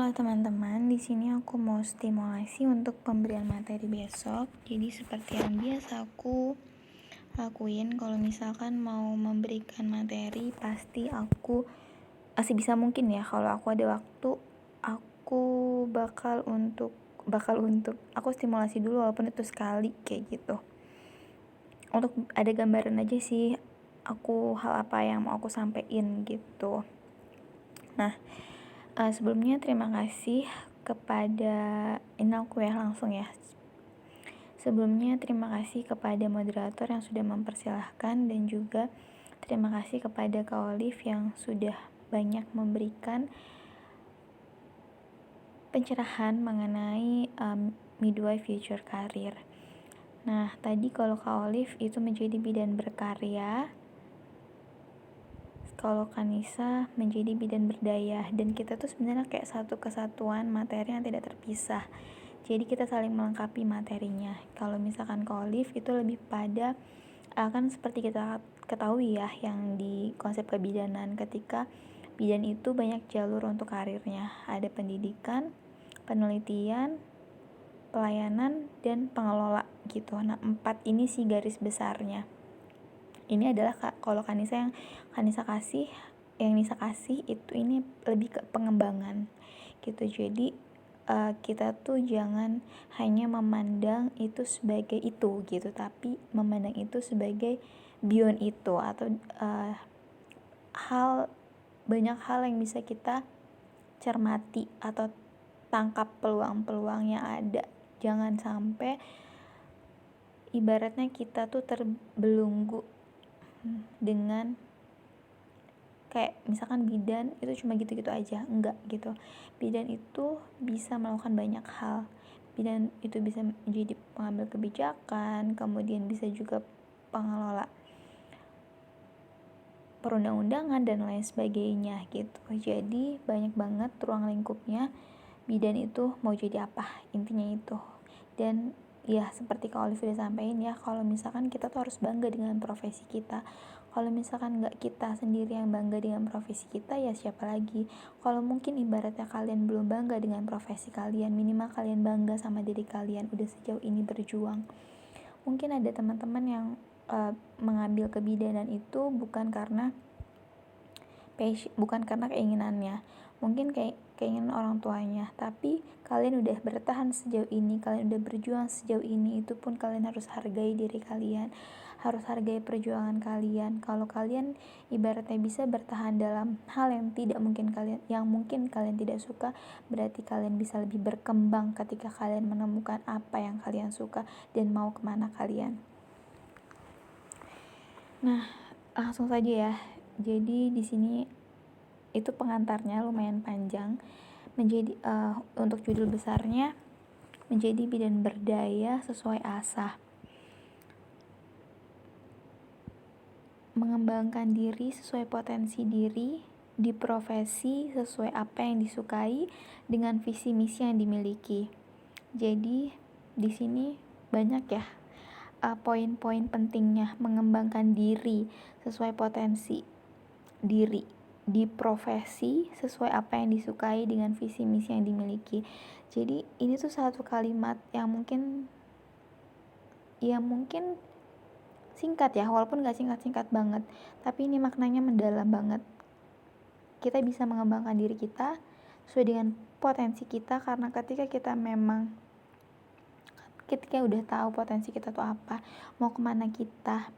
Halo teman-teman, di sini aku mau stimulasi untuk pemberian materi besok. Jadi seperti yang biasa aku lakuin, kalau misalkan mau memberikan materi, pasti aku sebisa mungkin ya, kalau aku ada waktu, aku bakal untuk aku stimulasi dulu walaupun itu sekali kayak gitu. Untuk ada gambaran aja sih, hal apa yang mau aku sampein gitu. Nah, sebelumnya terima kasih kepada ini aku ya langsung ya. Sebelumnya terima kasih kepada moderator yang sudah mempersilahkan, dan juga terima kasih kepada Kak Olive yang sudah banyak memberikan pencerahan mengenai midwife future career. Nah, tadi kalau Kak Olive itu menjadi bidan berkarya, kalau Kanisa menjadi bidan berdaya, dan kita tuh sebenarnya kayak satu kesatuan materi yang tidak terpisah. Jadi kita saling melengkapi materinya. Kalau misalkan Kak Olive itu lebih pada kan seperti kita ketahui ya, yang di konsep kebidanan, ketika bidan itu banyak jalur untuk karirnya. Ada pendidikan, penelitian, pelayanan, dan pengelola gitu. Nah, 4 ini sih garis besarnya. Ini adalah kalau Nisa kasih itu ini lebih ke pengembangan gitu. Jadi kita tuh jangan hanya memandang itu sebagai itu gitu, tapi memandang itu sebagai beyond itu, atau banyak hal yang bisa kita cermati atau tangkap peluang-peluang yang ada. Jangan sampai ibaratnya kita tuh terbelenggu dengan kayak misalkan bidan itu cuma gitu-gitu aja. Enggak gitu. Bidan itu bisa melakukan banyak hal. Bidan itu bisa menjadi pengambil kebijakan, kemudian bisa juga pengelola perundang-undangan dan lain sebagainya gitu. Jadi banyak banget ruang lingkupnya bidan itu mau jadi apa, intinya itu. Dan ya seperti Kak Olive udah sampaikan ya, kalau misalkan kita tuh harus bangga dengan profesi kita. Kalau misalkan nggak kita sendiri yang bangga dengan profesi kita, ya siapa lagi? Kalau mungkin ibaratnya kalian belum bangga dengan profesi kalian, minimal kalian bangga sama diri kalian udah sejauh ini berjuang. Mungkin ada teman-teman yang mengambil kebidanan itu bukan karena keinginannya, mungkin kayak keinginan orang tuanya, tapi kalian udah bertahan sejauh ini, kalian udah berjuang sejauh ini, itu pun kalian harus hargai diri kalian, harus hargai perjuangan kalian. Kalau kalian ibaratnya bisa bertahan dalam hal yang mungkin kalian tidak suka, berarti kalian bisa lebih berkembang ketika kalian menemukan apa yang kalian suka dan mau kemana kalian. Nah, langsung saja ya. Jadi di sini itu pengantarnya lumayan panjang. Untuk judul besarnya menjadi bidan berdaya sesuai asah. Mengembangkan diri sesuai potensi diri, di profesi sesuai apa yang disukai, dengan visi misi yang dimiliki. Jadi di sini banyak ya poin-poin pentingnya mengembangkan diri sesuai potensi diri, di profesi sesuai apa yang disukai, dengan visi misi yang dimiliki. Jadi ini tuh satu kalimat yang mungkin singkat ya, walaupun gak singkat-singkat banget, tapi ini maknanya mendalam banget. Kita bisa mengembangkan diri kita sesuai dengan potensi kita, karena ketika udah tahu potensi kita tuh apa, mau kemana kita,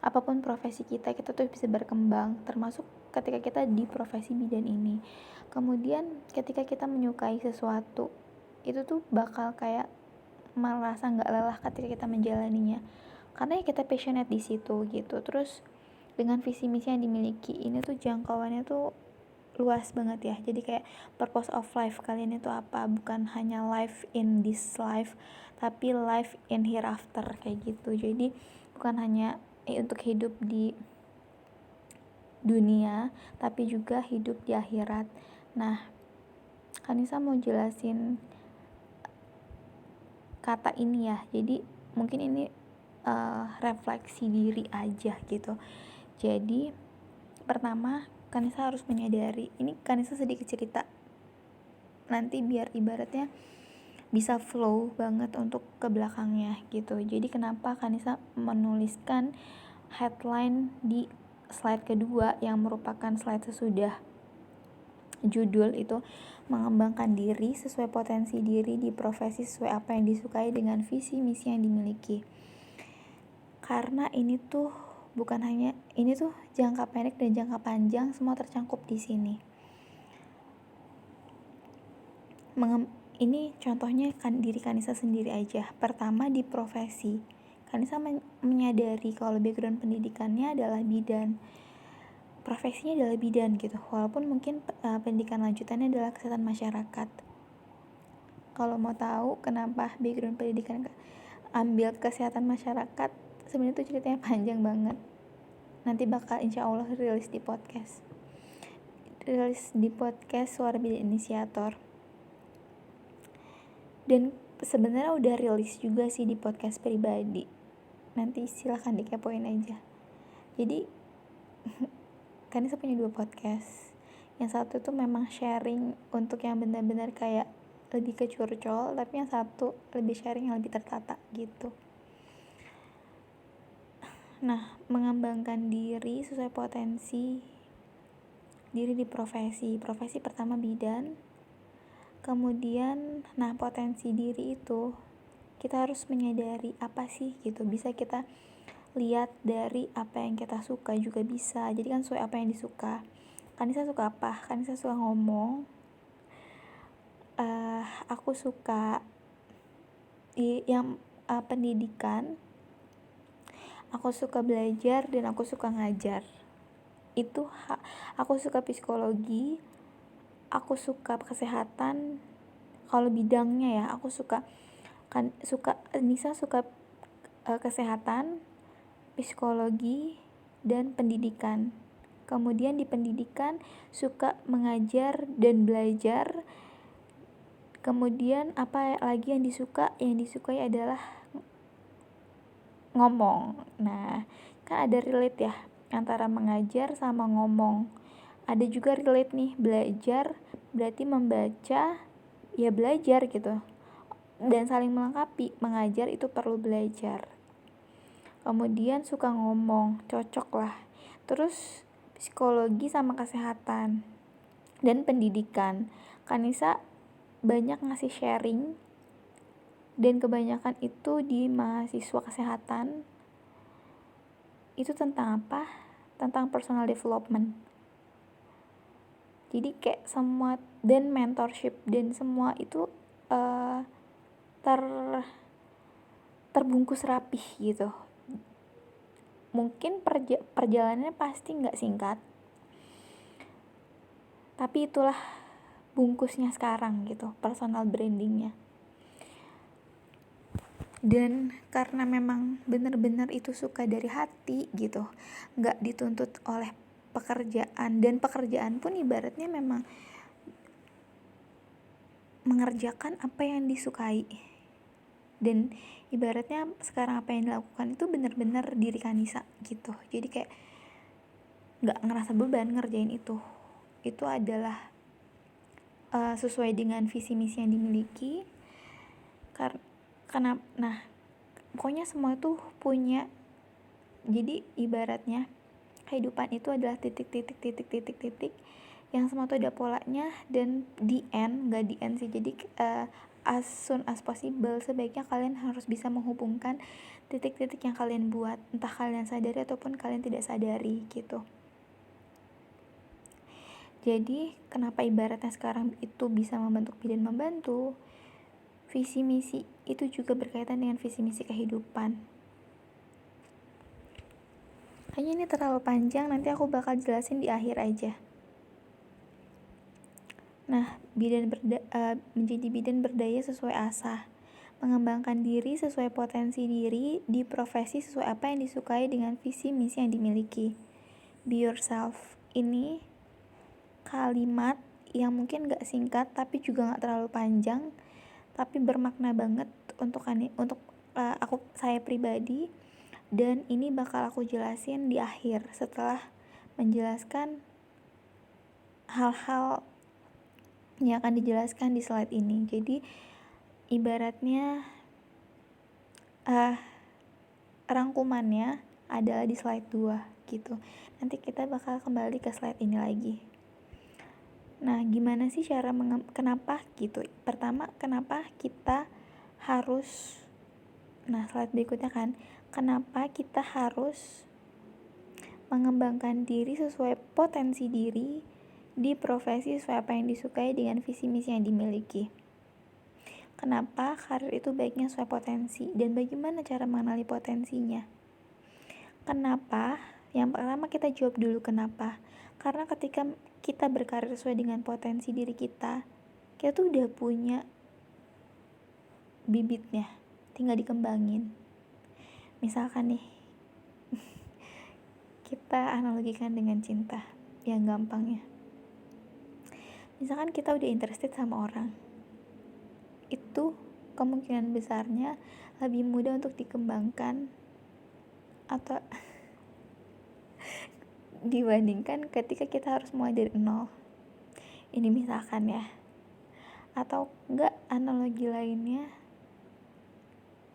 apapun profesi kita tuh bisa berkembang, termasuk ketika kita di profesi bidan ini. Kemudian ketika kita menyukai sesuatu, itu tuh bakal kayak merasa nggak lelah ketika kita menjalaninya, karena ya kita passionate di situ gitu. Terus dengan visi misi yang dimiliki ini tuh jangkauannya tuh luas banget ya. Jadi kayak purpose of life kalian itu apa, bukan hanya life in this life, tapi life in hereafter kayak gitu. Jadi bukan hanya untuk hidup di dunia, tapi juga hidup di akhirat. Nah, Kanisa mau jelasin kata ini ya. Jadi mungkin ini refleksi diri aja gitu. Jadi pertama, Kanisa harus menyadari, ini Kanisa sedikit cerita nanti biar ibaratnya bisa flow banget untuk ke belakangnya gitu. Jadi kenapa Kanisa menuliskan headline di slide kedua yang merupakan slide sesudah judul itu, mengembangkan diri sesuai potensi diri di profesi sesuai apa yang disukai dengan visi misi yang dimiliki. Karena ini tuh jangka pendek dan jangka panjang semua tercangkup di sini. Ini contohnya diri Kanisa sendiri aja. Pertama, di profesi, Kanisa menyadari kalau background pendidikannya adalah bidan, profesinya adalah bidan gitu, walaupun mungkin pendidikan lanjutannya adalah kesehatan masyarakat. Kalau mau tahu kenapa background pendidikan ambil kesehatan masyarakat, sebenarnya itu ceritanya panjang banget, nanti bakal insya Allah rilis di podcast Suara Bidan Inisiator. Dan sebenarnya udah rilis juga sih di podcast pribadi, nanti silahkan dikepoin aja. Jadi Kanisa punya 2 podcast. Yang satu tuh memang sharing untuk yang benar-benar kayak lebih ke curcol, tapi yang satu lebih sharing yang lebih tertata gitu. Nah, mengembangkan diri sesuai potensi diri di profesi pertama bidan. Kemudian, potensi diri itu kita harus menyadari apa sih gitu. Bisa kita lihat dari apa yang kita suka juga bisa. Jadi kan sesuai apa yang disuka. Kanisa suka apa? Kanisa suka ngomong. Aku suka pendidikan. Aku suka belajar dan aku suka ngajar. Aku suka psikologi. Aku suka kesehatan. Kalau bidangnya ya, aku Nisa suka kesehatan, psikologi, dan pendidikan. Kemudian di pendidikan suka mengajar dan belajar. Kemudian apa lagi yang disukai? Yang disukai adalah ngomong. Nah, kan ada relate ya antara mengajar sama ngomong. Ada juga relate nih, belajar berarti membaca, ya belajar gitu. Dan saling melengkapi, mengajar itu perlu belajar. Kemudian suka ngomong, cocok lah. Terus psikologi sama kesehatan dan pendidikan. Kanisa banyak ngasih sharing, dan kebanyakan itu di mahasiswa kesehatan. Itu tentang apa? Tentang personal development. Jadi kayak semua, dan mentorship, dan semua itu terbungkus rapih gitu. Mungkin perjalanannya pasti gak singkat, tapi itulah bungkusnya sekarang gitu, personal brandingnya. Dan karena memang benar-benar itu suka dari hati gitu, gak dituntut oleh pekerjaan. Dan pekerjaan pun ibaratnya memang mengerjakan apa yang disukai. Dan ibaratnya sekarang apa yang dilakukan itu benar-benar diri Kanisa gitu. Jadi kayak gak ngerasa beban ngerjain itu. Itu adalah sesuai dengan visi misi yang dimiliki. Pokoknya semua itu punya. Jadi ibaratnya kehidupan itu adalah titik yang semua itu ada polanya, dan di end, gak di end sih, jadi as soon as possible sebaiknya kalian harus bisa menghubungkan titik-titik yang kalian buat, entah kalian sadari ataupun kalian tidak sadari gitu. Jadi kenapa ibaratnya sekarang itu bisa membentuk bidan membantu, visi misi itu juga berkaitan dengan visi misi kehidupan. Kayaknya ini terlalu panjang, nanti aku bakal jelasin di akhir aja. Nah, menjadi bidan berdaya sesuai asa, mengembangkan diri sesuai potensi diri di profesi sesuai apa yang disukai dengan visi misi yang dimiliki. Be yourself. Ini kalimat yang mungkin gak singkat tapi juga gak terlalu panjang, tapi bermakna banget untuk saya pribadi. Dan ini bakal aku jelasin di akhir setelah menjelaskan hal-hal yang akan dijelaskan di slide ini. Jadi ibaratnya rangkumannya adalah di slide 2 gitu. Nanti kita bakal kembali ke slide ini lagi. Nah, gimana sih cara kenapa gitu? Pertama, kenapa kita harus slide berikutnya kan, kenapa kita harus mengembangkan diri sesuai potensi diri di profesi sesuai apa yang disukai dengan visi misi yang dimiliki. Kenapa karir itu baiknya sesuai potensi dan bagaimana cara mengenali potensinya? Kenapa? Yang pertama kita jawab dulu kenapa. Karena ketika kita berkarir sesuai dengan potensi diri kita tuh udah punya bibitnya, tinggal dikembangin. Misalkan nih, kita analogikan dengan cinta yang gampangnya. Misalkan kita udah interested sama orang, itu kemungkinan besarnya lebih mudah untuk dikembangkan atau dibandingkan ketika kita harus mulai dari nol. Ini misalkan ya. Atau enggak, analogi lainnya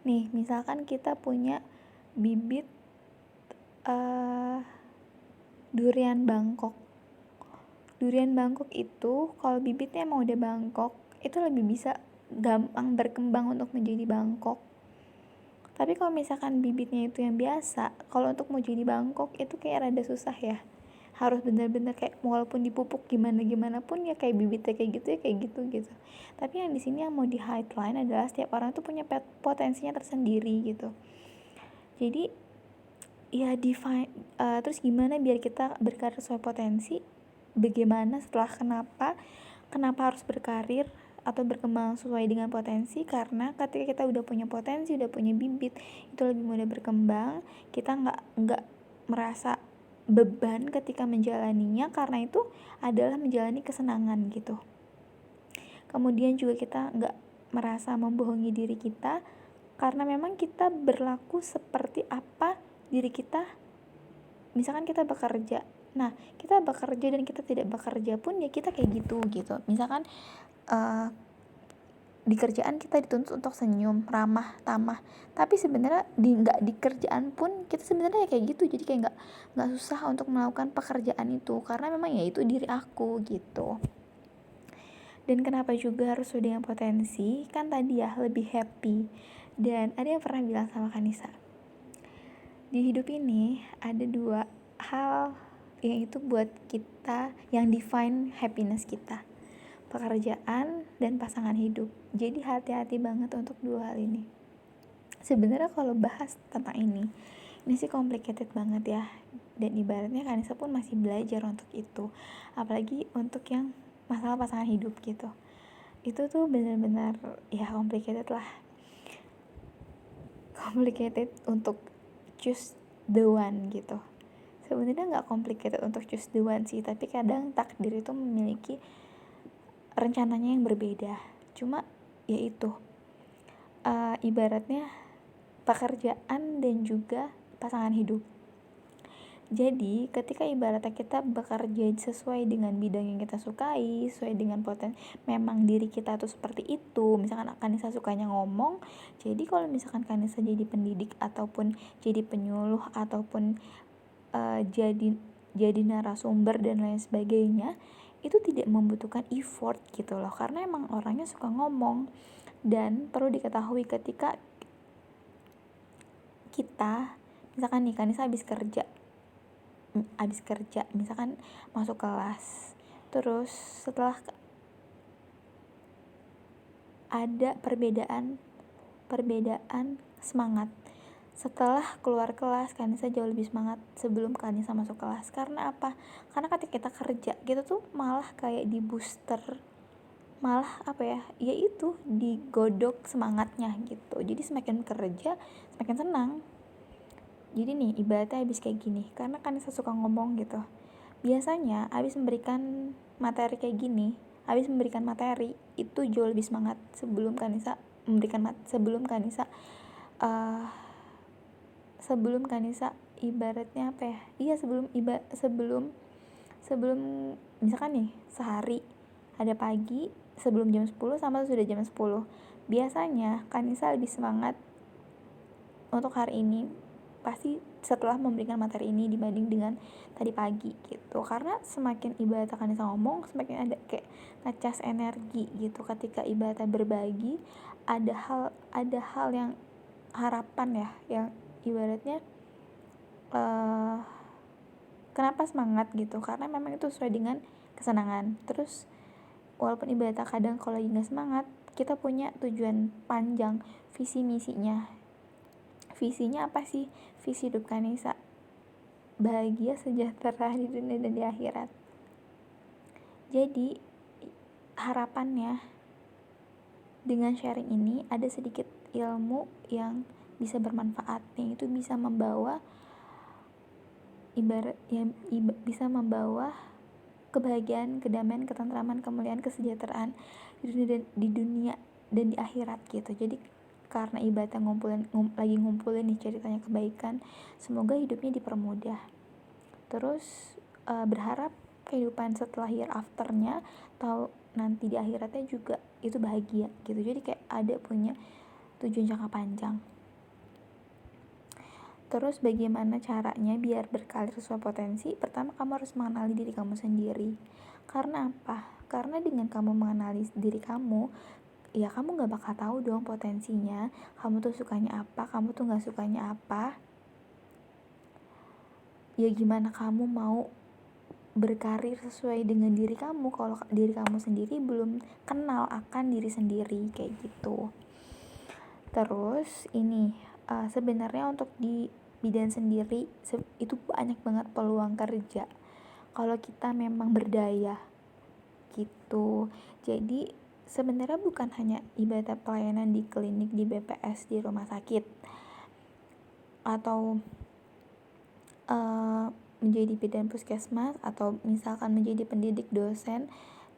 nih, misalkan kita punya bibit durian Bangkok. Durian Bangkok itu kalau bibitnya emang udah Bangkok, itu lebih bisa gampang berkembang untuk menjadi Bangkok. Tapi kalau misalkan bibitnya itu yang biasa, kalau untuk mau jadi Bangkok itu kayak rada susah ya. Harus benar-benar kayak walaupun dipupuk gimana pun ya kayak bibitnya kayak gitu gitu. Tapi yang di sini yang mau di highlight adalah setiap orang tuh punya potensinya tersendiri gitu. Jadi ya terus gimana biar kita berkarir sesuai potensi? Bagaimana setelah kenapa harus berkarir atau berkembang sesuai dengan potensi? Karena ketika kita udah punya potensi, udah punya bibit, itu lebih mudah berkembang. Kita nggak merasa beban ketika menjalaninya, karena itu adalah menjalani kesenangan gitu. Kemudian juga kita nggak merasa membohongi diri kita, karena memang kita berlaku seperti apa diri kita. Misalkan kita bekerja, kita bekerja dan kita tidak bekerja pun ya kita kayak gitu. Misalkan di kerjaan kita dituntut untuk senyum, ramah, tamah, tapi sebenarnya nggak di kerjaan pun kita sebenarnya kayak gitu. Jadi kayak nggak susah untuk melakukan pekerjaan itu, karena memang ya itu diri aku gitu. Dan kenapa juga harus sesuai dengan potensi? Kan tadi ya lebih happy. Dan ada yang pernah bilang sama Kanisa, di hidup ini ada 2 hal yang itu buat kita, yang define happiness kita: pekerjaan dan pasangan hidup. Jadi hati-hati banget untuk 2 hal ini. Sebenarnya kalau bahas tentang ini sih complicated banget ya, dan ibaratnya Kanisa pun masih belajar untuk itu, apalagi untuk yang masalah pasangan hidup gitu. Itu tuh benar-benar ya complicated untuk choose the one gitu. Sebenarnya nggak complicated untuk choose the one sih, tapi kadang takdir itu memiliki rencananya yang berbeda. Cuma ya itu, ibaratnya pekerjaan dan juga pasangan hidup. Jadi ketika ibaratnya kita bekerja sesuai dengan bidang yang kita sukai, sesuai dengan memang diri kita tuh seperti itu. Misalkan Kanisa sukanya ngomong, jadi kalau misalkan Kanisa jadi pendidik ataupun jadi penyuluh ataupun jadi narasumber dan lain sebagainya, itu tidak membutuhkan effort gitu loh, karena emang orangnya suka ngomong. Dan perlu diketahui ketika kita misalkan nih, Kanisa habis kerja misalkan masuk kelas, terus setelah ada perbedaan semangat, setelah keluar kelas Kanisa jauh lebih semangat sebelum Kanisa masuk kelas. Karena apa? Karena ketika kita kerja kita tuh malah kayak di booster, malah yaitu digodok semangatnya gitu. Jadi semakin kerja semakin senang. Jadi nih ibaratnya habis kayak gini, karena Kanisa suka ngomong gitu, biasanya habis memberikan materi kayak gini, habis memberikan materi itu jauh lebih semangat sebelum Kanisa ibaratnya sebelum misalkan nih sehari ada pagi sebelum jam 10 sama sudah jam 10. Biasanya Kanisa lebih semangat untuk hari ini pasti setelah memberikan materi ini dibanding dengan tadi pagi gitu, karena semakin ibadah Kanisa ngomong semakin ada kayak ngecas energi gitu. Ketika ibadah berbagi ada hal yang harapan ya, yang ibaratnya kenapa semangat gitu, karena memang itu sesuai dengan kesenangan. Terus walaupun ibadah kadang kalau lagi nggak semangat, kita punya tujuan panjang, visi misinya. Visinya apa sih? Visi hidup Kanisa bahagia sejahtera di dunia dan di akhirat. Jadi harapannya dengan sharing ini ada sedikit ilmu yang bisa bermanfaat, yang itu bisa membawa bisa membawa kebahagiaan, kedamaian, ketentraman, kemuliaan, kesejahteraan di dunia dan di akhirat gitu. Jadi karena ibadah lagi ngumpulin nih ceritanya kebaikan, semoga hidupnya dipermudah. Terus berharap kehidupan setelah hereafternya atau nanti di akhiratnya juga itu bahagia gitu. Jadi kayak ada punya tujuan jangka panjang. Terus bagaimana caranya biar berkarir sesuai potensi? Pertama, kamu harus mengenali diri kamu sendiri. Karena apa? Karena dengan kamu mengenali diri kamu, ya kamu gak bakal tahu dong potensinya, kamu tuh sukanya apa, kamu tuh gak sukanya apa. Ya gimana kamu mau berkarir sesuai dengan diri kamu kalau diri kamu sendiri belum kenal akan diri sendiri, kayak gitu. Terus ini sebenarnya untuk di bidan sendiri itu banyak banget peluang kerja kalau kita memang berdaya gitu. Jadi sebenarnya bukan hanya ibadah pelayanan di klinik, di BPS, di rumah sakit, atau menjadi bidan puskesmas, atau misalkan menjadi pendidik dosen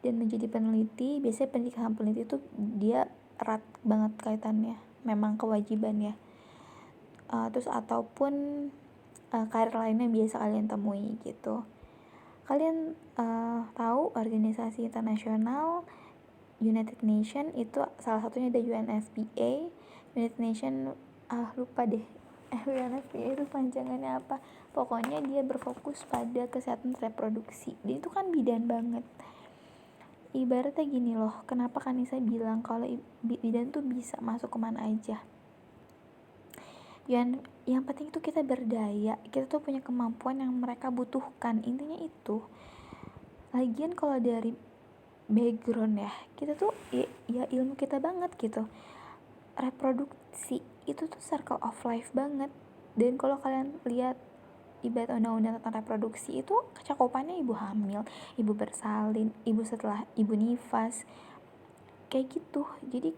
dan menjadi peneliti. Biasanya pendidikan peneliti itu dia erat banget kaitannya, memang kewajiban ya. Terus ataupun karir lainnya biasa kalian temui gitu. Kalian tahu organisasi internasional United Nation itu salah satunya ada UNFPA. United Nation lupa deh UNFPA itu panjangannya apa. Pokoknya dia berfokus pada kesehatan reproduksi. Dia itu kan bidan banget. Ibaratnya gini loh, kenapa Kanisa bilang kalau bidan tuh bisa masuk kemana aja. Yang penting itu kita berdaya, kita tuh punya kemampuan yang mereka butuhkan, intinya itu. Lagian kalau dari background ya, kita tuh ya ilmu kita banget gitu. Reproduksi itu tuh circle of life banget. Dan kalau kalian lihat ibarat undang-undang tentang reproduksi itu kecakupannya ibu hamil, ibu bersalin, ibu setelah ibu nifas, kayak gitu. Jadi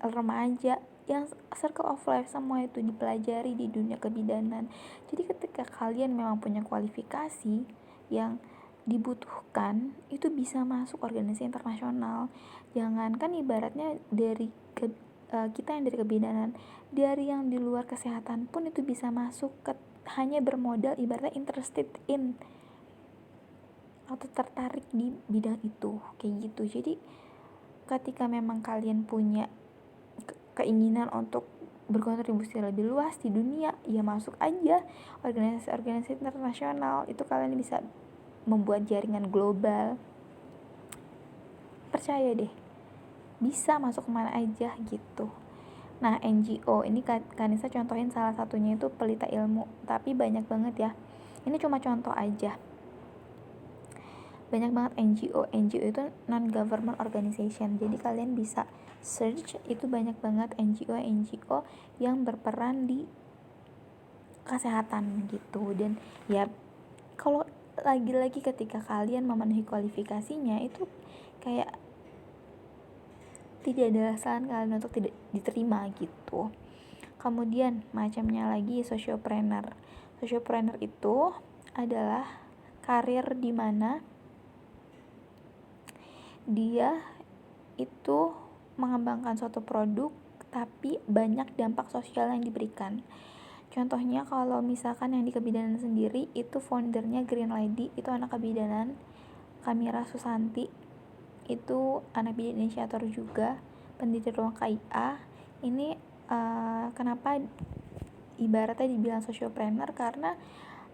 remaja, yang circle of life semua itu dipelajari di dunia kebidanan. Jadi ketika kalian memang punya kualifikasi yang dibutuhkan, itu bisa masuk organisasi internasional. Jangankan ibaratnya dari kita yang dari kebidanan, dari yang di luar kesehatan pun itu bisa masuk hanya bermodal ibaratnya interested in atau tertarik di bidang itu, kayak gitu. Jadi ketika memang kalian punya keinginan untuk berkontribusi lebih luas di dunia, ya masuk aja organisasi-organisasi internasional. Itu kalian bisa membuat jaringan global. Percaya deh, bisa masuk kemana aja gitu. Nah, NGO ini Kanisa contohin salah satunya itu Pelita Ilmu, tapi banyak banget ya. Ini cuma contoh aja. Banyak banget NGO itu non-government organization. Jadi kalian bisa search, itu banyak banget NGO yang berperan di kesehatan gitu. Dan ya kalau lagi-lagi ketika kalian memenuhi kualifikasinya, itu kayak tidak ada alasan kalian untuk tidak diterima gitu. Kemudian macamnya lagi sociopreneur. Sociopreneur itu adalah karir di mana dia itu mengembangkan suatu produk tapi banyak dampak sosial yang diberikan. Contohnya kalau misalkan yang di kebidanan sendiri itu foundernya Green Lady, itu anak kebidanan, Kamira Susanti. itu anak bidan inisiator juga, pendiri ruang KIA. Ini kenapa ibaratnya dibilang sociopreneur, karena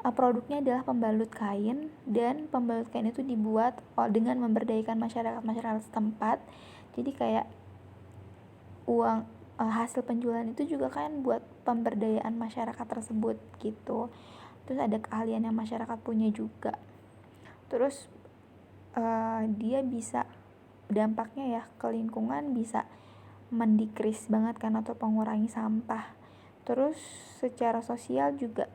produknya adalah pembalut kain, dan pembalut kain itu dibuat dengan memberdayakan masyarakat setempat. Jadi kayak uang hasil penjualan itu juga kan buat pemberdayaan masyarakat tersebut gitu. Terus ada keahlian yang masyarakat punya juga. Terus dia bisa, dampaknya ya ke lingkungan bisa mendikris banget kan, atau mengurangi sampah. Terus secara sosial juga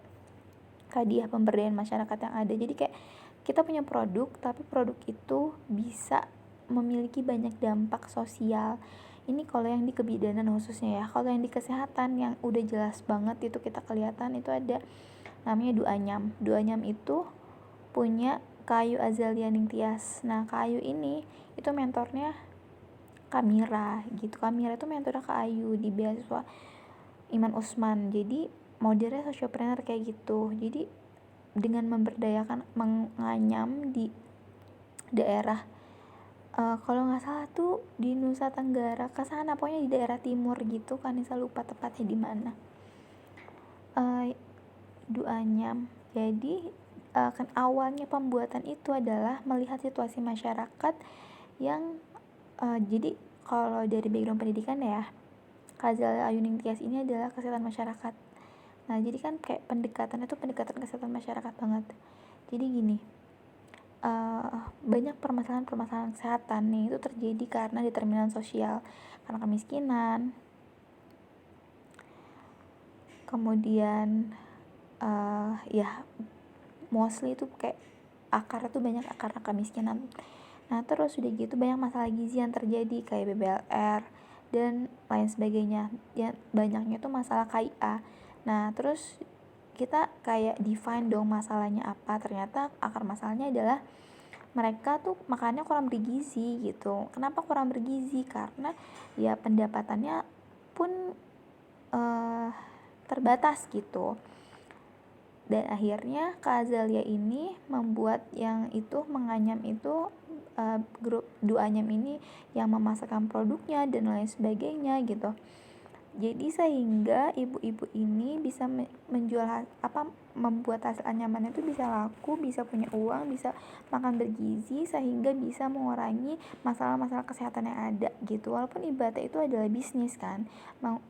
tadi ya, pemberdayaan masyarakat yang ada. Jadi kayak kita punya produk, tapi produk itu bisa memiliki banyak dampak sosial. Ini kalau yang di kebidanan khususnya ya. Kalau yang di kesehatan yang udah jelas banget itu kita kelihatan, itu ada namanya Duanyam. Duanyam itu punya Kayu Azalia Ningtyas. Nah, Kayu ini itu mentornya Kamira gitu. Kamira itu mentornya Kak Ayu di beasiswa Iman Usman. Jadi modelnya sociopreneur kayak gitu. Jadi dengan memberdayakan, menganyam di daerah kalau nggak salah tuh di Nusa Tenggara ke sana, pokoknya di daerah timur gitu kan, saya lupa tepatnya di mana. Duanyam. Jadi kan awalnya pembuatan itu adalah melihat situasi masyarakat yang jadi kalau dari background pendidikan ya, Kazal Ayuning Tias ini adalah kesehatan masyarakat. Nah, jadi kan kayak pendekatannya tuh pendekatan kesehatan masyarakat banget. Jadi gini, banyak permasalahan-permasalahan kesehatan nih itu terjadi karena determinan sosial, karena kemiskinan, kemudian ya mostly itu kayak akar itu banyak karena kemiskinan. Nah, terus udah gitu banyak masalah gizi yang terjadi kayak BBLR dan lain sebagainya. Ya, banyaknya tuh masalah KIA. Nah, terus kita kayak define dong masalahnya apa. Ternyata akar masalahnya adalah mereka tuh makannya kurang bergizi gitu. Kenapa kurang bergizi? Karena ya pendapatannya pun terbatas gitu. Dan akhirnya Kak Azalia ini membuat yang itu, menganyam itu, grup Duanyam ini yang memasarkan produknya dan lain sebagainya gitu. Jadi sehingga ibu-ibu ini bisa menjual membuat hasil anyamannya itu bisa laku, bisa punya uang, bisa makan bergizi, sehingga bisa mengurangi masalah-masalah kesehatan yang ada gitu. Walaupun ibaratnya itu adalah bisnis kan,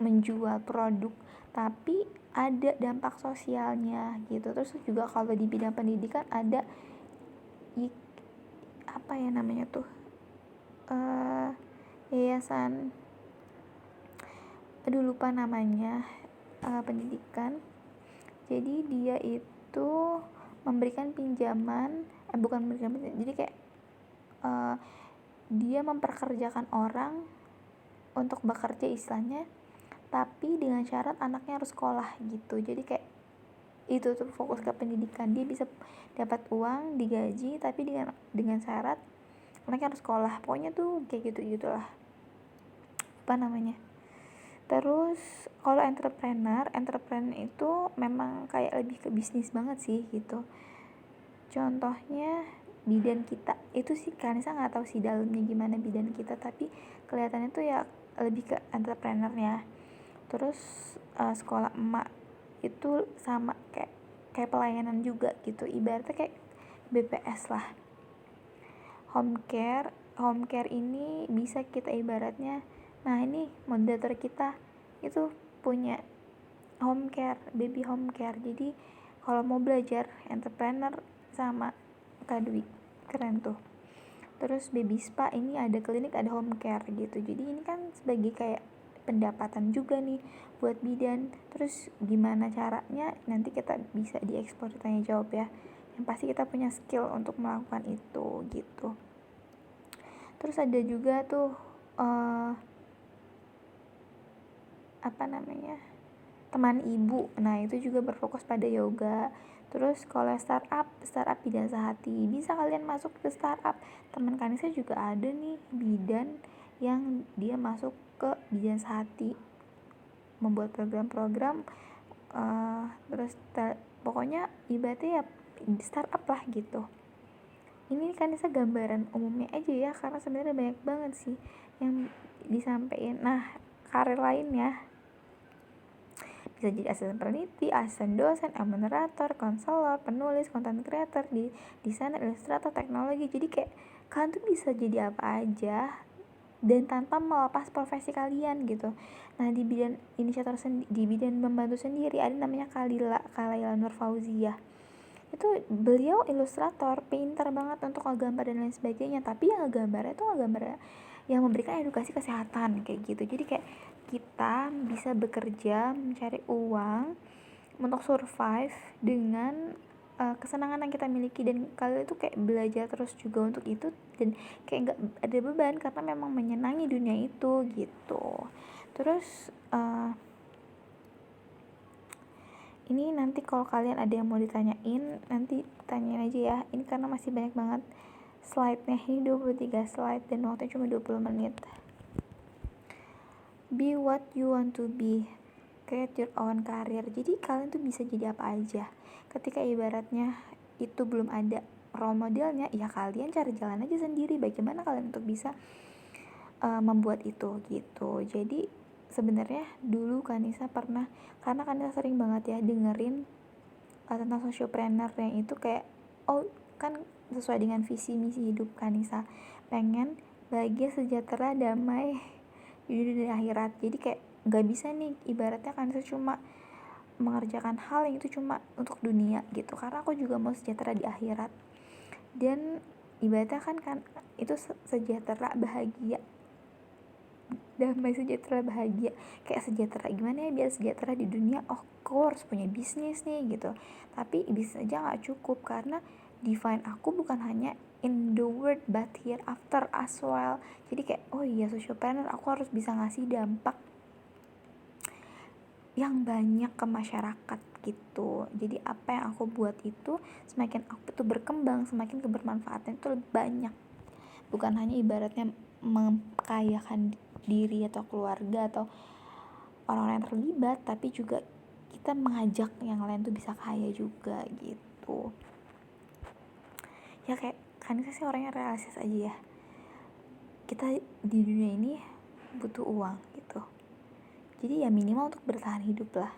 menjual produk, tapi ada dampak sosialnya gitu. Terus juga kalau di bidang pendidikan ada apa ya namanya tuh, yayasan, aduh lupa namanya, pendidikan. Jadi dia itu memberikan pinjaman, bukan memberikan pinjaman, jadi kayak dia memperkerjakan orang untuk bekerja istilahnya, tapi dengan syarat anaknya harus sekolah gitu. Jadi kayak itu tuh fokus ke pendidikan, dia bisa dapat uang, digaji, tapi dengan syarat anaknya harus sekolah. Pokoknya tuh kayak gitulah, apa namanya. Terus kalau entrepreneur itu memang kayak lebih ke bisnis banget sih gitu. Contohnya bidan kita itu sih, Kanisa nggak tahu sih dalamnya gimana bidan kita, tapi kelihatannya tuh ya lebih ke entrepreneurnya. Terus sekolah emak itu sama kayak pelayanan juga gitu, ibaratnya kayak BPS lah. Home care ini bisa kita ibaratnya, nah ini moderator kita itu punya baby home care. Jadi kalau mau belajar entrepreneur sama Kak Dwi, keren tuh. Terus baby spa ini ada klinik, ada home care gitu. Jadi ini kan sebagai kayak pendapatan juga nih buat bidan. Terus gimana caranya nanti kita bisa diekspor, tanya jawab ya. Yang pasti kita punya skill untuk melakukan itu gitu. Terus ada juga tuh teman ibu. Nah, itu juga berfokus pada yoga. Terus kalau startup bidan sehati, bisa kalian masuk ke startup. Teman Kanisa juga ada nih bidan yang dia masuk ke bidan sehati, membuat program-program, terus pokoknya ibaratnya ya startup lah gitu. ini kan bisa gambaran umumnya aja ya, karena sebenarnya banyak banget sih yang disampaikan. Nah, karir lainnya bisa jadi asisten peneliti, asisten dosen, moderator, konselor, penulis, content creator, desainer, ilustrator, teknologi. Jadi kayak kalian tuh bisa jadi apa aja dan tanpa melepas profesi kalian gitu. Nah, di bidang di bidang membantu sendiri ada namanya Kalaila Nur Fauzia. Itu beliau ilustrator, pintar banget untuk ngegambar dan lain sebagainya, tapi yang ngegambarnya itu ngegambar yang memberikan edukasi kesehatan kayak gitu. Jadi kayak kita bisa bekerja mencari uang untuk survive dengan kesenangan yang kita miliki, dan kalian itu kayak belajar terus juga untuk itu, dan kayak nggak ada beban karena memang menyenangi dunia itu gitu. Terus ini nanti kalau kalian ada yang mau ditanyain, nanti tanyain aja ya. Ini karena masih banyak banget slide-nya. Ini 23 slide dan waktunya cuma 20 menit. Be what you want to be. Create your own career. Jadi kalian tuh bisa jadi apa aja. Ketika ibaratnya itu belum ada role modelnya, ya kalian cari jalan aja sendiri. Bagaimana kalian untuk bisa membuat itu gitu. Jadi sebenarnya dulu Kanisa pernah, karena Kanisa sering banget ya dengerin tentang sociopreneur yang itu kayak, oh kan sesuai dengan visi misi hidup Kanisa, pengen bahagia, sejahtera, damai di dunia dan akhirat. Jadi kayak nggak bisa nih ibaratnya Kanisa cuma mengerjakan hal yang itu cuma untuk dunia gitu, karena aku juga mau sejahtera di akhirat. Dan ibaratnya kan itu sejahtera, bahagia, damai, sejahtera, bahagia. Kayak sejahtera gimana ya biar sejahtera di dunia? Of course punya bisnis nih gitu, tapi bisnis aja gak cukup, karena define aku bukan hanya in the world but here after as well. Jadi kayak oh iya, sociopreneur aku harus bisa ngasih dampak yang banyak ke masyarakat gitu. Jadi apa yang aku buat itu, semakin aku tuh berkembang, semakin kebermanfaatan itu lebih banyak. Bukan hanya ibaratnya mengkayakan diri atau keluarga atau orang-orang yang terlibat, tapi juga kita mengajak yang lain tuh bisa kaya juga gitu. Ya kayak kan saya sih orangnya realistis aja ya. Kita di dunia ini butuh uang gitu. Jadi ya minimal untuk bertahan hidup lah.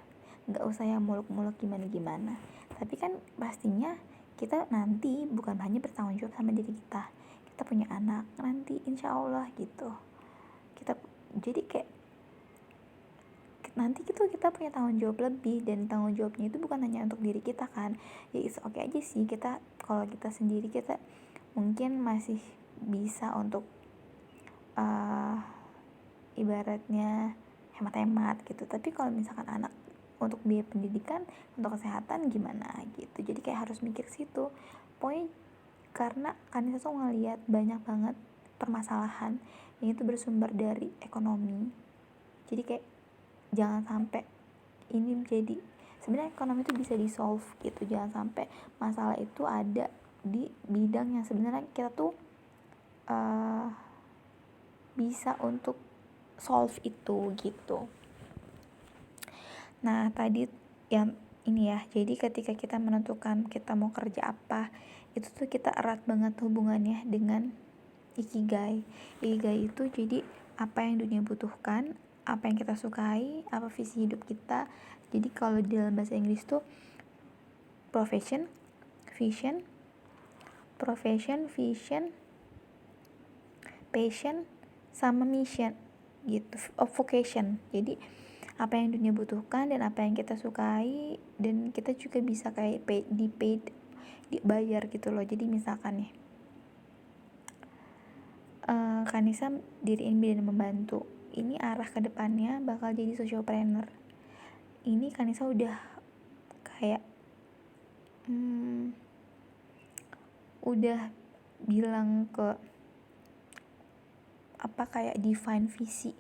Nggak usah yang muluk-muluk gimana-gimana. Tapi kan pastinya kita nanti bukan hanya bertanggung jawab sama diri kita. Kita punya anak nanti insya Allah gitu. Jadi kayak nanti kita punya tanggung jawab lebih, dan tanggung jawabnya itu bukan hanya untuk diri kita kan. Ya it's okay aja sih kita kalau kita sendiri, kita mungkin masih bisa untuk ibaratnya hemat-hemat gitu. Tapi kalau misalkan anak, untuk biaya pendidikan, untuk kesehatan gimana gitu. Jadi kayak harus mikir situ. Pokoknya karena Kanisa tuh ngeliat banyak banget permasalahan yang itu bersumber dari ekonomi. Jadi kayak jangan sampai ini menjadi, sebenarnya ekonomi itu bisa di solve gitu. Jangan sampai masalah itu ada di bidang yang sebenarnya kita tuh bisa untuk solve itu gitu. Nah tadi yang ini ya, jadi ketika kita menentukan kita mau kerja apa, itu tuh kita erat banget hubungannya dengan ikigai. Ikigai itu jadi apa yang dunia butuhkan, apa yang kita sukai, apa visi hidup kita. Jadi kalau di dalam bahasa Inggris tuh profession, vision, passion, sama mission gitu, vocation. Jadi apa yang dunia butuhkan dan apa yang kita sukai, dan kita juga bisa kayak dibayar gitu loh. Jadi misalkan nih Kanisa diriin bidan membantu, ini arah kedepannya bakal jadi sociopreneur. Ini Kanisa udah kayak udah bilang ke kayak define visi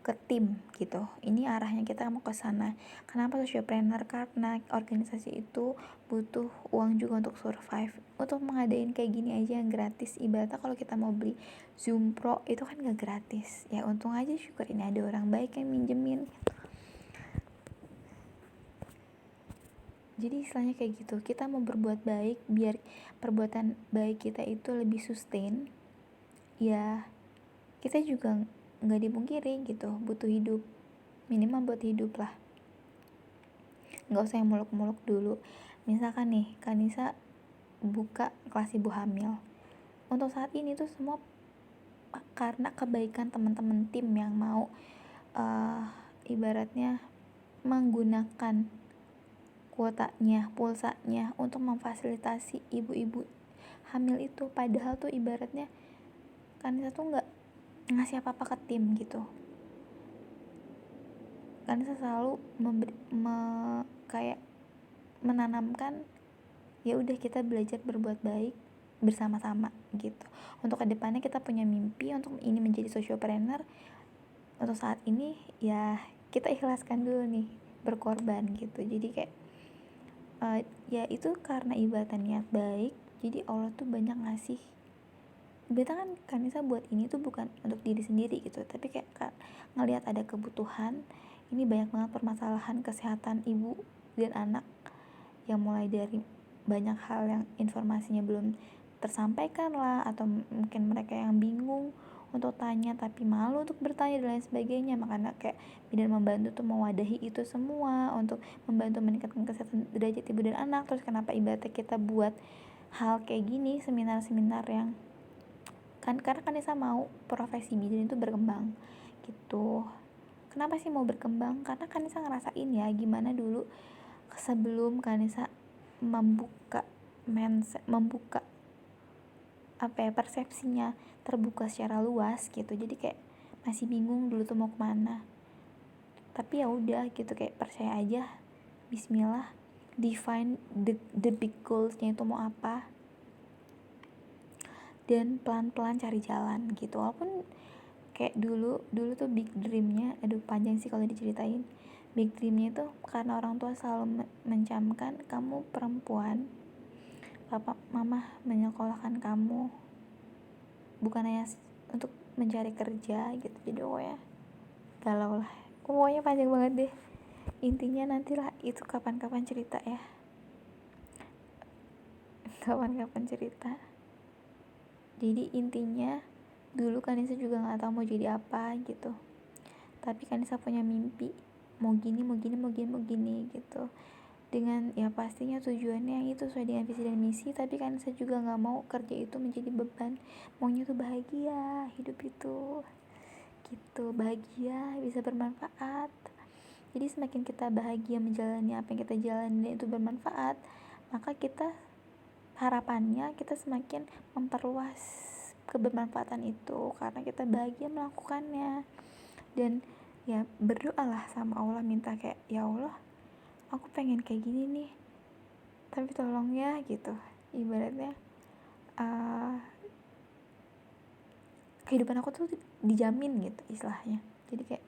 ke tim gitu. Ini arahnya kita mau ke sana. Kenapa sociopreneur? Karena organisasi itu butuh uang juga untuk survive. Untuk mengadain kayak gini aja yang gratis, ibaratnya kalau kita mau beli Zoom Pro itu kan gak gratis. Ya untung aja syukur ini ada orang baik yang minjemin. Jadi istilahnya kayak gitu, kita mau berbuat baik biar perbuatan baik kita itu lebih sustain, ya kita juga nggak dipungkiri gitu, butuh hidup, minimal buat hidup lah, nggak usah yang muluk-muluk dulu. Misalkan nih Kanisa buka kelas ibu hamil, untuk saat ini tuh semua karena kebaikan teman-teman tim yang mau ibaratnya menggunakan kuotanya, pulsanya untuk memfasilitasi ibu-ibu hamil itu. Padahal tuh ibaratnya Kanisa tuh nggak ngasih apa-apa ke tim gitu. Kanisa selalu kayak menanamkan, ya udah kita belajar berbuat baik bersama-sama gitu. Untuk kedepannya kita punya mimpi untuk ini menjadi sociopreneur. Untuk saat ini ya kita ikhlaskan dulu nih berkorban gitu. Jadi kayak ya itu karena ibadatan niat baik, jadi Allah tuh banyak ngasih. Beta kan Kanisa buat ini tuh bukan untuk diri sendiri gitu, tapi kayak ngelihat ada kebutuhan. Ini banyak banget permasalahan kesehatan ibu dan anak, yang mulai dari banyak hal yang informasinya belum tersampaikan lah, atau mungkin mereka yang bingung untuk tanya tapi malu untuk bertanya dan lain sebagainya. Makanya kayak bidan membantu tuh mewadahi itu semua untuk membantu meningkatkan kesehatan derajat ibu dan anak. Terus kenapa ibaratnya kita buat hal kayak gini, seminar-seminar yang karena Kanisa mau profesi bidan itu berkembang gitu. Kenapa sih mau berkembang? Karena Kanisa ngerasain ya gimana dulu sebelum Kanisa membuka persepsinya terbuka secara luas gitu. Jadi kayak masih bingung dulu tuh mau kemana, tapi ya udah gitu, kayak percaya aja, bismillah, define the big goalsnya itu mau apa, dan pelan-pelan cari jalan gitu. Walaupun kayak dulu tuh big dreamnya, aduh panjang sih kalau diceritain. Big dreamnya itu karena orang tua selalu mencamkan, kamu perempuan, papa mama menyekolahkan kamu bukan hanya untuk mencari kerja gitu. Jadi ya galau lah, pokoknya panjang banget deh. Intinya nantilah itu kapan-kapan cerita ya, kapan-kapan cerita. Jadi intinya dulu Kanisa juga nggak tahu mau jadi apa gitu, tapi Kanisa punya mimpi, mau gini gitu, dengan ya pastinya tujuannya yang itu sesuai dengan visi dan misi. Tapi Kanisa juga nggak mau kerja itu menjadi beban, maunya tuh bahagia hidup itu gitu, bahagia bisa bermanfaat. Jadi semakin kita bahagia menjalani apa yang kita jalani dan itu bermanfaat, maka kita harapannya kita semakin memperluas kebermanfaatan itu karena kita bahagia melakukannya. Dan ya berdoalah sama Allah, minta kayak, ya Allah aku pengen kayak gini nih, tapi tolong ya gitu. Ibaratnya kehidupan aku tuh dijamin gitu istilahnya. Jadi kayak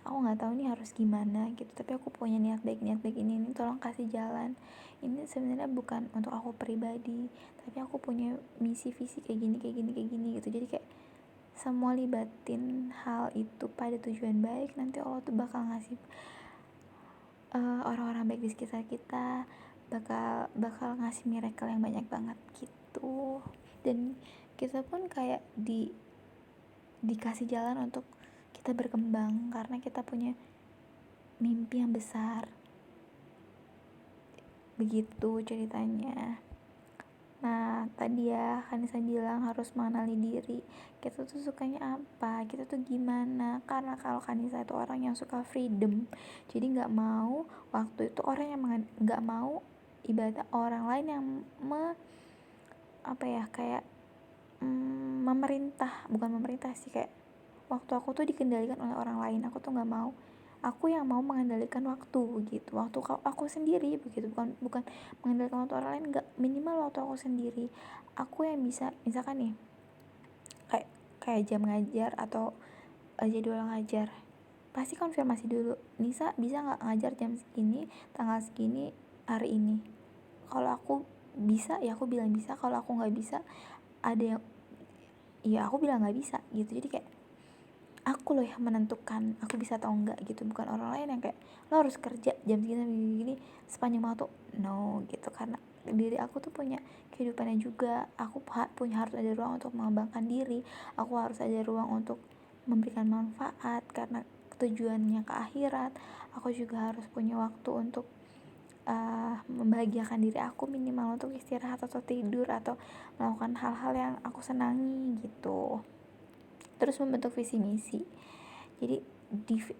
aku nggak tahu nih harus gimana gitu, tapi aku punya niat baik ini tolong kasih jalan. Ini sebenarnya bukan untuk aku pribadi, tapi aku punya misi visi kayak gini gitu. Jadi kayak semua libatin hal itu pada tujuan baik, nanti Allah tuh bakal ngasih orang-orang baik di sekitar kita, bakal ngasih miracle yang banyak banget gitu. Dan kita pun kayak dikasih jalan untuk kita berkembang karena kita punya mimpi yang besar. Begitu ceritanya. Nah tadi ya Kanisa bilang harus mengenali diri, kita tuh sukanya apa, kita tuh gimana. Karena kalau Kanisa itu orang yang suka freedom, jadi nggak mau waktu itu orang yang nggak mau ibadah orang lain yang bukan memerintah sih, kayak waktu aku tuh dikendalikan oleh orang lain. Aku tuh nggak mau, aku yang mau mengendalikan waktu gitu, waktu aku sendiri begitu, bukan mengendalikan waktu orang lain, nggak, minimal waktu aku sendiri. Aku yang bisa, misalkan nih kayak jam ngajar atau jadwal ngajar, pasti konfirmasi dulu, Nisa bisa nggak ngajar jam segini, tanggal segini, hari ini. Kalau aku bisa ya aku bilang bisa, kalau aku nggak bisa, ada yang ya aku bilang nggak bisa gitu. Jadi kayak aku loh yang menentukan aku bisa atau enggak gitu, bukan orang lain yang kayak lo harus kerja jam segini sampai gini sepanjang waktu. No gitu, karena diri aku tuh punya kehidupannya juga. Aku punya, harus ada ruang untuk mengembangkan diri, aku harus ada ruang untuk memberikan manfaat karena tujuannya ke akhirat. Aku juga harus punya waktu untuk membahagiakan diri aku, minimal untuk istirahat atau tidur atau melakukan hal-hal yang aku senangi gitu. Terus membentuk visi misi. Jadi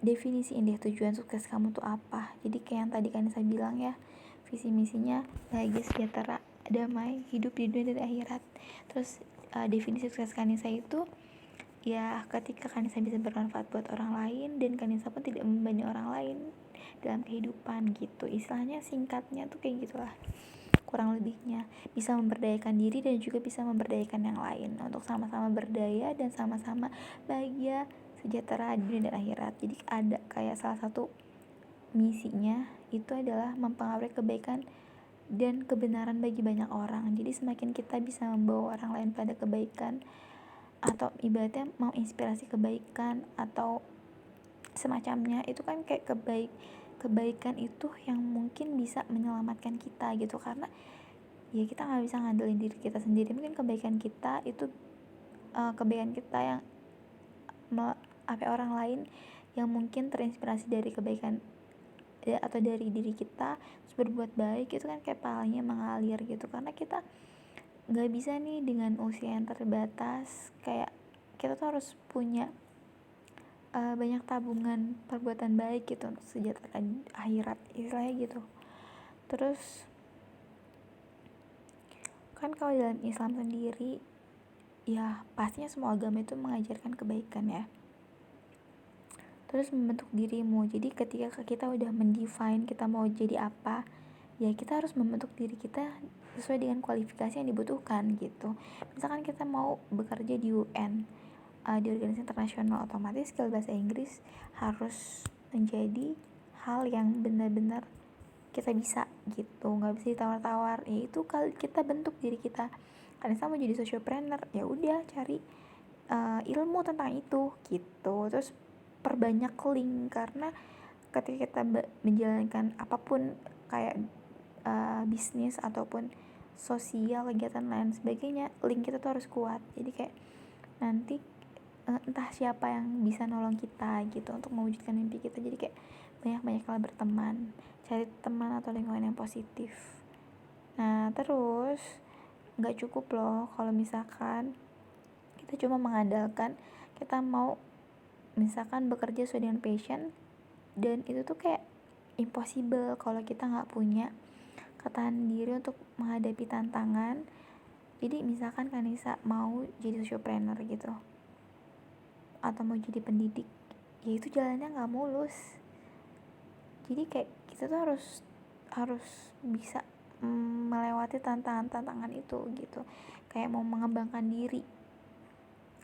definisiin deh tujuan sukses kamu tuh apa. Jadi kayak yang tadi kan saya bilang ya, visi misinya bahagia, sejahtera, damai, hidup di dunia dan akhirat. Terus definisi sukses Kanisa itu ya ketika Kanisa bisa bermanfaat buat orang lain dan Kanisa pun tidak membebani orang lain dalam kehidupan gitu. Istilahnya singkatnya tuh kayak gitulah kurang lebihnya, bisa memberdayakan diri dan juga bisa memberdayakan yang lain untuk sama-sama berdaya dan sama-sama bahagia, sejahtera di dunia dan akhirat. Jadi ada kayak salah satu misinya itu adalah mempengaruhi kebaikan dan kebenaran bagi banyak orang. Jadi semakin kita bisa membawa orang lain pada kebaikan atau ibaratnya mau inspirasi kebaikan atau semacamnya, itu kan kayak kebaikan itu yang mungkin bisa menyelamatkan kita gitu. Karena ya kita nggak bisa ngandelin diri kita sendiri. Mungkin kebaikan kita itu kebaikan kita yang orang lain yang mungkin terinspirasi dari kebaikan ya, atau dari diri kita terus berbuat baik, itu kan kayak pahalanya mengalir gitu. Karena kita nggak bisa nih dengan usia yang terbatas, kayak kita tuh harus punya banyak tabungan perbuatan baik gitu untuk sejahtera akhirat istilahnya gitu. Terus kan kalau dalam Islam sendiri ya pastinya semua agama itu mengajarkan kebaikan ya. Terus membentuk dirimu, jadi ketika kita udah mendefine kita mau jadi apa, ya kita harus membentuk diri kita sesuai dengan kualifikasi yang dibutuhkan gitu. Misalkan kita mau bekerja di UN, di organisasi internasional, otomatis skill bahasa Inggris harus menjadi hal yang benar-benar kita bisa gitu, nggak bisa ditawar-tawar. Ya itu kalau kita bentuk diri kita. Karena sama jadi sociopreneur, ya udah cari ilmu tentang itu gitu. Terus perbanyak link, karena ketika kita menjalankan apapun kayak bisnis ataupun sosial, kegiatan lain sebagainya, link kita tuh harus kuat. Jadi kayak nanti entah siapa yang bisa nolong kita gitu untuk mewujudkan mimpi kita. Jadi kayak banyak-banyaklah berteman, cari teman atau lingkungan yang positif. Nah terus nggak cukup loh kalau misalkan kita cuma mengandalkan kita mau misalkan bekerja sesuai dengan passion, dan itu tuh kayak impossible kalau kita nggak punya ketahanan diri untuk menghadapi tantangan. Jadi misalkan Kanisa mau jadi sociopreneur gitu atau mau jadi pendidik, ya itu jalannya nggak mulus. Jadi kayak kita tuh harus bisa melewati tantangan itu gitu. Kayak mau mengembangkan diri,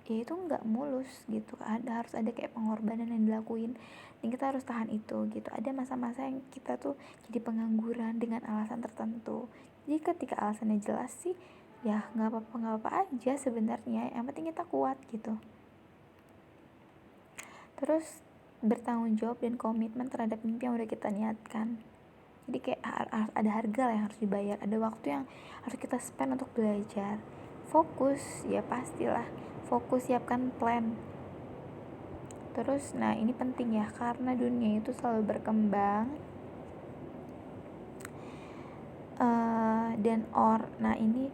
ya itu nggak mulus gitu. Harus ada kayak pengorbanan yang dilakuin dan kita harus tahan itu gitu. Ada masa-masa yang kita tuh jadi pengangguran dengan alasan tertentu. Jadi ketika alasannya jelas sih ya nggak apa-apa aja sebenarnya, yang penting kita kuat gitu. Terus bertanggung jawab dan komitmen terhadap mimpi yang udah kita niatkan. Jadi kayak ada harga lah yang harus dibayar, ada waktu yang harus kita spend untuk belajar. Fokus, ya pastilah fokus, siapkan plan. Terus nah ini penting ya, karena dunia itu selalu berkembang. Nah ini